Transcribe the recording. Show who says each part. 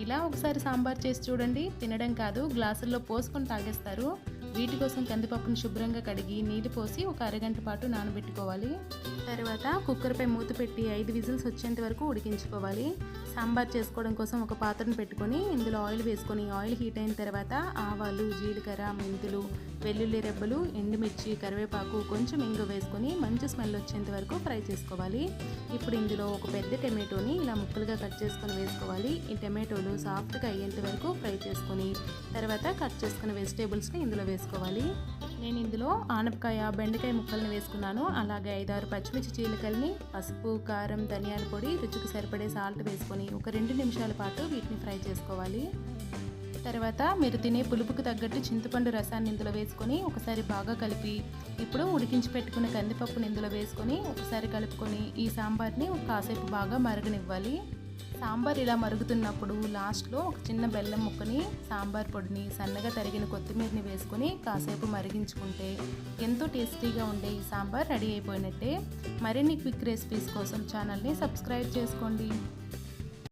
Speaker 1: ఇలా ఒకసారి సాంబార్ చేసి చూడండి. తినడం కాదు, గ్లాసుల్లో పోసుకొని తాగేస్తారు. వీటి కోసం కందిపప్పును శుభ్రంగా కడిగి నీళ్లు పోసి ఒక అరగంట పాటు నానబెట్టుకోవాలి. తర్వాత కుక్కర్పై మూత పెట్టి 5 విజిల్స్ వచ్చేంత వరకు ఉడికించుకోవాలి. సాంబార్ చేసుకోవడం కోసం ఒక పాత్రను పెట్టుకొని ఇందులో ఆయిల్ వేసుకొని ఆయిల్ హీట్ అయిన తర్వాత ఆవాలు, జీలకర్ర, మెంతులు, వెల్లుల్లి రెబ్బలు, ఎండుమిర్చి, కరివేపాకు, కొంచెం ఇంగు వేసుకొని మంచి స్మెల్ వచ్చేంత వరకు ఫ్రై చేసుకోవాలి. ఇప్పుడు ఇందులో ఒక పెద్ద టమాటోని ఇలా ముక్కలుగా కట్ చేసుకొని వేసుకోవాలి. ఈ టమాటోలు సాఫ్ట్గా అయ్యేంత వరకు ఫ్రై చేసుకొని తర్వాత కట్ చేసుకున్న వెజిటేబుల్స్ని ఇందులో వేసుకోవాలి. నేను ఇందులో ఆనపకాయ, బెండకాయ ముక్కల్ని వేసుకున్నాను. అలాగే 5-6 పచ్చిమిర్చి చీలికల్ని, పసుపు, కారం, ధనియాల పొడి, రుచికి సరిపడే సాల్ట్ వేసుకొని ఒక 2 నిమిషాల పాటు వీటిని ఫ్రై చేసుకోవాలి. తర్వాత మీరు తినే పులుపుకు తగ్గట్టు చింతపండు రసాన్ని ఇందులో వేసుకొని ఒకసారి బాగా కలిపి ఇప్పుడు ఉడికించి పెట్టుకున్న కందిపప్పుని ఇందులో వేసుకొని ఒకసారి కలుపుకొని ఈ సాంబార్ని కాసేపు బాగా మరగనివ్వాలి. సాంబార్ ఇలా మరుగుతున్నప్పుడు లాస్ట్లో ఒక చిన్న బెల్లం ముక్కని, సాంబార్ పొడిని, సన్నగా తరిగిన కొత్తిమీరని వేసుకొని కాసేపు మరిగించుకుంటే ఎంతో టేస్టీగా ఉండే ఈ సాంబార్ రెడీ అయిపోయినట్టే. మరిన్ని క్విక్ రెసిపీస్ కోసం ఛానల్ని సబ్స్క్రైబ్ చేసుకోండి.